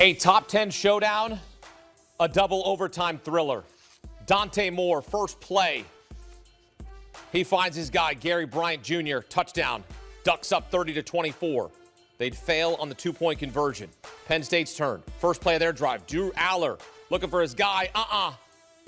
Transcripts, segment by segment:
A top 10 showdown, a double overtime thriller. Dante Moore, first play. He finds his guy, Gary Bryant Jr., touchdown. Ducks up 30-24. They'd fail on the two-point conversion. Penn State's turn. First play of their drive. Drew Allar looking for his guy.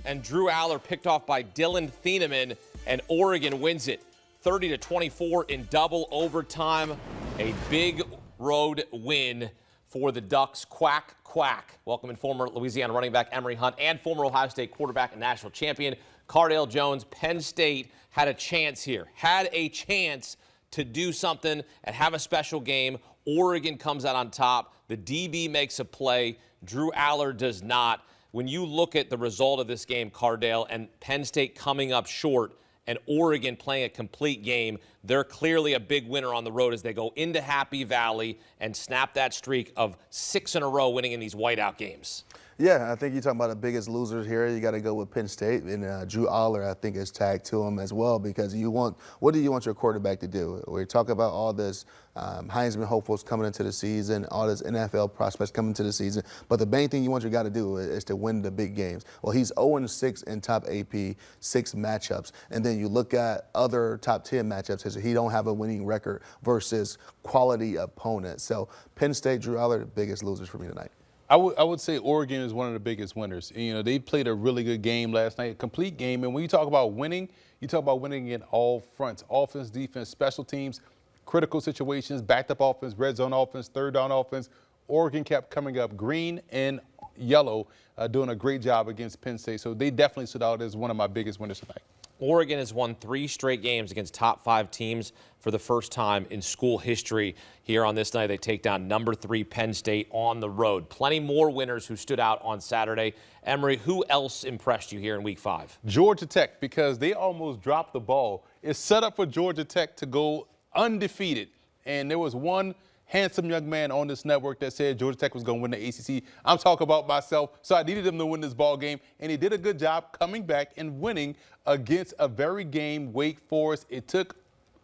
And Drew Allar picked off by Dylan Thieneman, and Oregon wins it 30-24 in double overtime. A big road win for the Ducks. Quack, quack. Welcoming former Louisiana running back Emory Hunt and former Ohio State quarterback and national champion Cardale Jones. Penn State had a chance here, had a chance to do something and have a special game. Oregon comes out on top. The DB makes a play. Drew Allar does not. When you look at the result of this game, Cardale, and Penn State coming up short and Oregon playing a complete game, they're clearly a big winner on the road as they go into Happy Valley and snap that streak of 6 in a row winning in these whiteout games. Yeah, I think you're talking about the biggest losers here. You got to go with Penn State, and Drew Allar, I think, is tagged to him as well, because what do you want your quarterback to do? We talk about all this Heisman hopefuls coming into the season, all this NFL prospects coming into the season, but the main thing you want your guy to do is to win the big games. Well, he's 0-6 in top AP 6 matchups, and then you look at other top 10 matchups, he don't have a winning record versus quality opponents. So Penn State, Drew Allar, the biggest losers for me tonight. I would say Oregon is one of the biggest winners. You know, they played a really good game last night, a complete game. And when you talk about winning, you talk about winning in all fronts: offense, defense, special teams, critical situations, backed up offense, red zone offense, third down offense. Oregon kept coming up green and yellow, doing a great job against Penn State. So they definitely stood out as one of my biggest winners tonight. Oregon has won 3 straight games against top 5 teams for the first time in school history. Here on this night, they take down number 3 Penn State on the road. Plenty more winners who stood out on Saturday. Emory, who else impressed you here in Week 5? Georgia Tech, because they almost dropped the ball. It's set up for Georgia Tech to go undefeated. And there was one handsome young man on this network that said Georgia Tech was going to win the ACC. I'm talking about myself, so I needed them to win this ball game, and he did a good job coming back and winning against a very game Wake Forest. It took,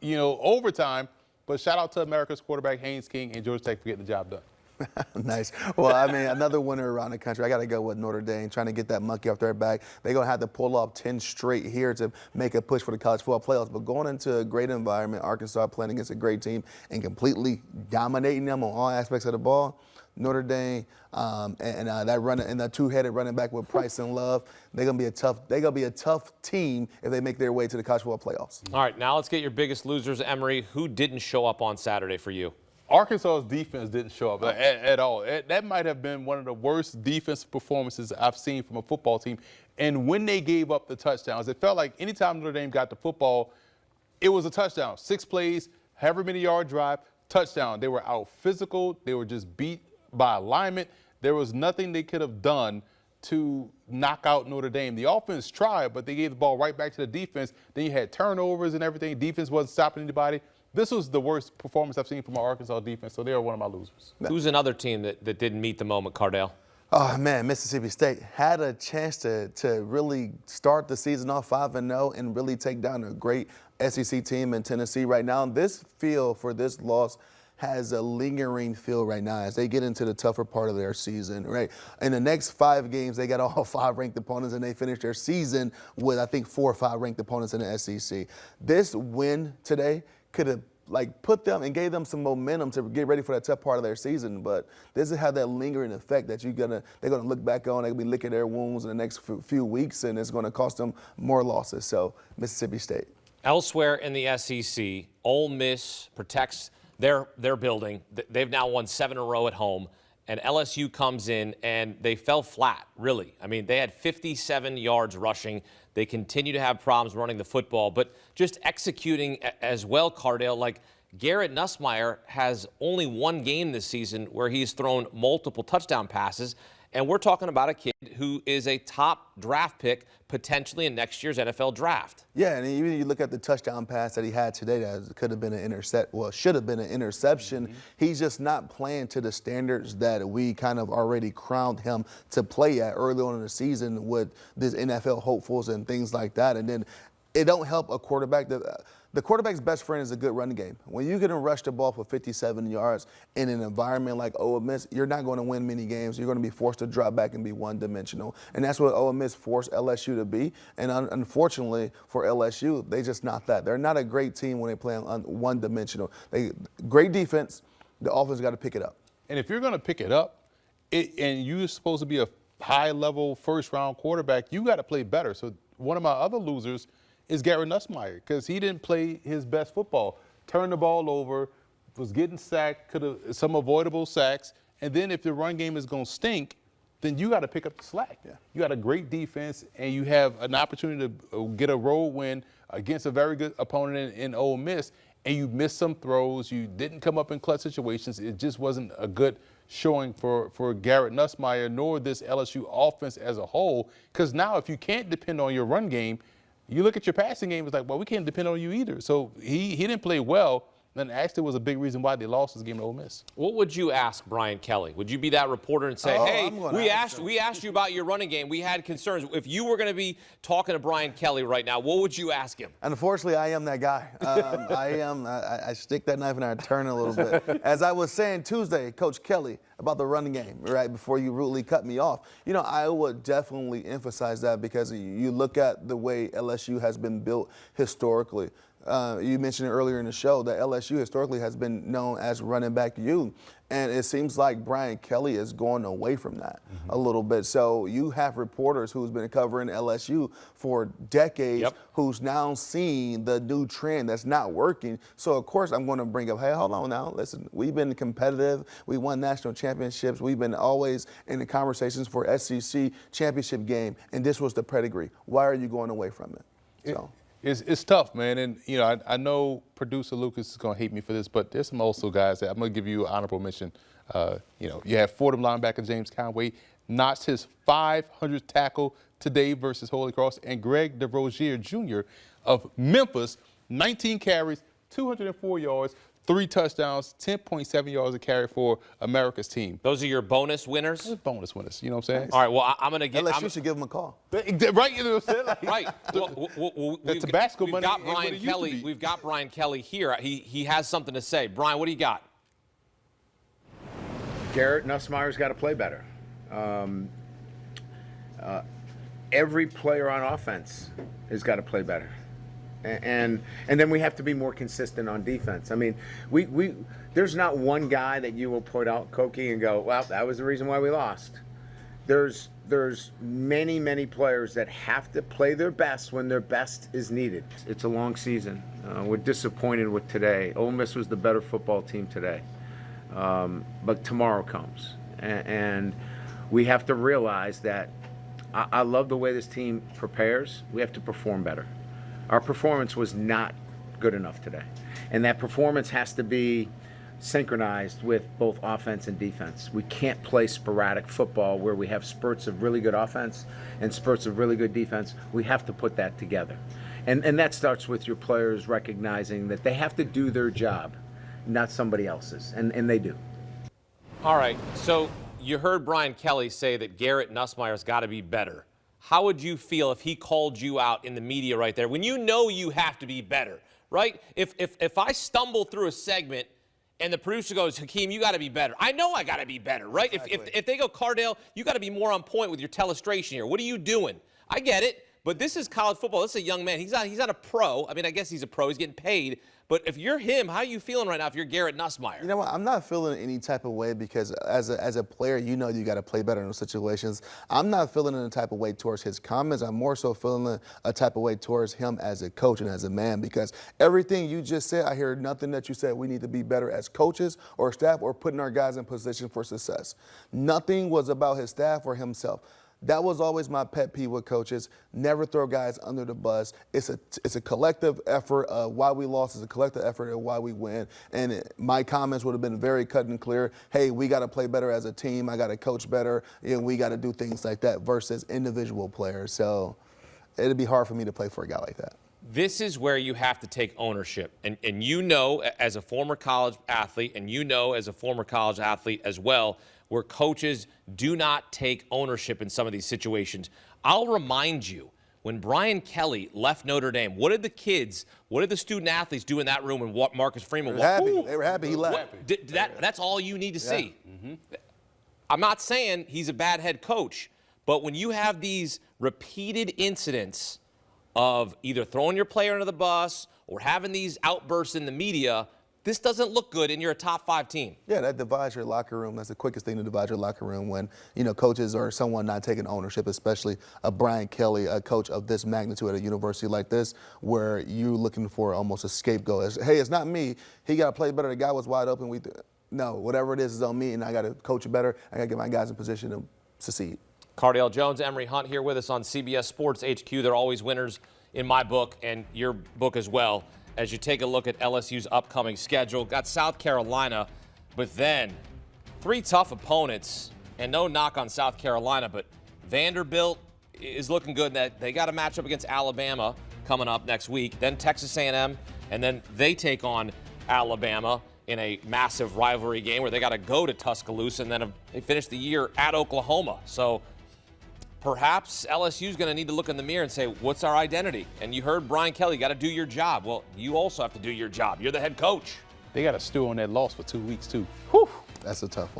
overtime, but shout out to America's quarterback Haynes King and Georgia Tech for getting the job done. Nice. Well, I mean, another winner around the country. I got to go with Notre Dame, trying to get that monkey off their back. They're going to have to pull off 10 straight here to make a push for the college football playoffs. But going into a great environment, Arkansas playing against a great team and completely dominating them on all aspects of the ball, Notre Dame that two-headed running back with Price and Love, they're gonna be a tough team if they make their way to the college football playoffs. All right, now let's get your biggest losers, Emory. Who didn't show up on Saturday for you? Arkansas's defense didn't show up at all. That might have been one of the worst defensive performances I've seen from a football team. And when they gave up the touchdowns, it felt like anytime Notre Dame got the football, it was a touchdown. 6 plays, however many yard drive, touchdown. They were out physical. They were just beat by alignment. There was nothing they could have done to knock out Notre Dame. The offense tried, but they gave the ball right back to the defense. Then you had turnovers and everything. Defense wasn't stopping anybody. This was the worst performance I've seen from our Arkansas defense, so they are one of my losers. Who's another team that didn't meet the moment, Cardale? Oh, man, Mississippi State had a chance to really start the season off 5-0 and really take down a great SEC team in Tennessee right now. This feel for this loss has a lingering feel right now as they get into the tougher part of their season, right? In the next 5 games, they got all 5 ranked opponents, and they finished their season with, I think, 4 or 5 ranked opponents in the SEC. This win today could have put them and gave them some momentum to get ready for that tough part of their season, but this has had that lingering effect that they're gonna look back on. They're gonna be licking their wounds in the next few weeks, and it's gonna cost them more losses. So Mississippi State. Elsewhere in the SEC, Ole Miss protects their building. They've now won 7 in a row at home, and LSU comes in and they fell flat, really. I mean, they had 57 yards rushing. They continue to have problems running the football, but just executing as well, Cardale. Like Garrett Nussmeier has only 1 game this season where he's thrown multiple touchdown passes, and we're talking about a kid who is a top draft pick potentially in next year's NFL draft. Yeah, and even you look at the touchdown pass that he had today that could have been should have been an interception. Mm-hmm. He's just not playing to the standards that we kind of already crowned him to play at early on in the season with these NFL hopefuls and things like that. And then it don't help a quarterback. The the quarterback's best friend is a good running game. When you can rush the ball for 57 yards in an environment like Ole Miss, you're not going to win many games. You're going to be forced to drop back and be one-dimensional. And that's what Ole Miss forced LSU to be. And unfortunately for LSU, they're just not that. They're not a great team when they play on one-dimensional. Great defense. The offense got to pick it up. And if you're going to pick it up, and you're supposed to be a high-level first-round quarterback, you got to play better. So one of my other losers is Garrett Nussmeier, because he didn't play his best football. Turned the ball over, was getting sacked, could have some avoidable sacks. And then if the run game is going to stink, then you got to pick up the slack. Yeah. You got a great defense, and you have an opportunity to get a road win against a very good opponent in Ole Miss, and you missed some throws. You didn't come up in clutch situations. It just wasn't a good showing for Garrett Nussmeier, nor this LSU offense as a whole, because now if you can't depend on your run game, you look at your passing game, it's like, well, we can't depend on you either. So he didn't play well, and actually was a big reason why they lost this game to Ole Miss. What would you ask Brian Kelly? Would you be that reporter and say, hey, we asked you about your running game. We had concerns. If you were going to be talking to Brian Kelly right now, what would you ask him? Unfortunately, I am that guy. I stick that knife and I turn a little bit. As I was saying Tuesday, Coach Kelly, about the running game, right, before you rudely cut me off. You know, I would definitely emphasize that, because you look at the way LSU has been built historically. You mentioned it earlier in the show that LSU historically has been known as running back U, and it seems like Brian Kelly is going away from that a little bit. So you have reporters who's been covering LSU for decades who's now seeing the new trend that's not working. So, of course, I'm going to bring up, hey, hold on now. Listen, we've been competitive. We won national championships. We've been always in the conversations for SEC championship game, and this was the pedigree. Why are you going away from it? So. It's tough, man. And, you know, I know producer Lucas is going to hate me for this, but there's some also guys that I'm going to give you an honorable mention. You know, you have Fordham linebacker James Conway notched his 500th tackle today versus Holy Cross, and Greg DeRozier Jr. of Memphis, 19 carries, 204 yards, 3 touchdowns, 10.7 yards a carry for America's team. Those are your bonus winners? Those are bonus winners, you know what I'm saying? All right, well, I'm going to get... LSU should give him a call. Right, you know what I'm saying? Like, right. Well, the Tabasco money. We've got Brian Kelly here. He has something to say. Brian, what do you got? Garrett Nussmeier's got to play better. Every player on offense has got to play better. And then we have to be more consistent on defense. I mean, there's not one guy that you will point out, Koki, and go, well, that was the reason why we lost. There's many players that have to play their best when their best is needed. It's a long season. We're disappointed with today. Ole Miss was the better football team today. But tomorrow comes. And we have to realize that I love the way this team prepares. We have to perform better. Our performance was not good enough today. And that performance has to be synchronized with both offense and defense. We can't play sporadic football where we have spurts of really good offense and spurts of really good defense. We have to put that together. And that starts with your players recognizing that they have to do their job, not somebody else's. And they do. All right, so you heard Brian Kelly say that Garrett Nussmeier's got to be better. How would you feel if he called you out in the media right there when you know you have to be better, right? If I stumble through a segment and the producer goes, Hakeem, you got to be better. I know I got to be better, right? Exactly. If they go, Cardale, you got to be more on point with your telestration here. What are you doing? I get it, but this is college football. This is a young man. He's not a pro. I mean, I guess he's a pro. He's getting paid. But if you're him, how are you feeling right now if you're Garrett Nussmeier? You know what? I'm not feeling any type of way because as a player, you know you got to play better in those situations. I'm not feeling any type of way towards his comments. I'm more so feeling a type of way towards him as a coach and as a man, because everything you just said, I hear nothing that you said we need to be better as coaches or staff or putting our guys in position for success. Nothing was about his staff or himself. That was always my pet peeve with coaches. Never throw guys under the bus. It's a collective effort of why we lost. It's a collective effort of why we win. And my comments would have been very cut and clear. Hey, we got to play better as a team. I got to coach better. And we got to do things like that versus individual players. So it'd be hard for me to play for a guy like that. This is where you have to take ownership. And you know, as a former college athlete, and you know as a former college athlete as well, where coaches do not take ownership in some of these situations. I'll remind you, When Brian Kelly left Notre Dame, what did the student athletes do in that room when Marcus Freeman walked? They were happy he left. That's all you need to see. I'm not saying he's a bad head coach, but when you have these repeated incidents of either throwing your player under the bus or having these outbursts in the media, this doesn't look good, and you're a top 5 team. Yeah, that divides your locker room. That's the quickest thing to divide your locker room when, coaches or someone not taking ownership, especially a Brian Kelly, a coach of this magnitude at a university like this, where you're looking for almost a scapegoat. Hey, it's not me. He got to play better. The guy was wide open. No, whatever it is on me, and I got to coach it better. I got to get my guys in position to succeed. Cardale Jones Emory Hunt here with us on CBS Sports HQ. They're always winners in my book and your book as well. As you take a look at LSU's upcoming schedule, got South Carolina, but then 3 tough opponents, and no knock on South Carolina, but Vanderbilt is looking good. That they got a matchup against Alabama coming up next week, then Texas A&M, and then they take on Alabama in a massive rivalry game where they got to go to Tuscaloosa, and then they finish the year at Oklahoma. So perhaps LSU's going to need to look in the mirror and say, what's our identity? And you heard Brian Kelly, got to do your job. Well, you also have to do your job. You're the head coach. They got to stew on that loss for 2 weeks, too. That's a tough one.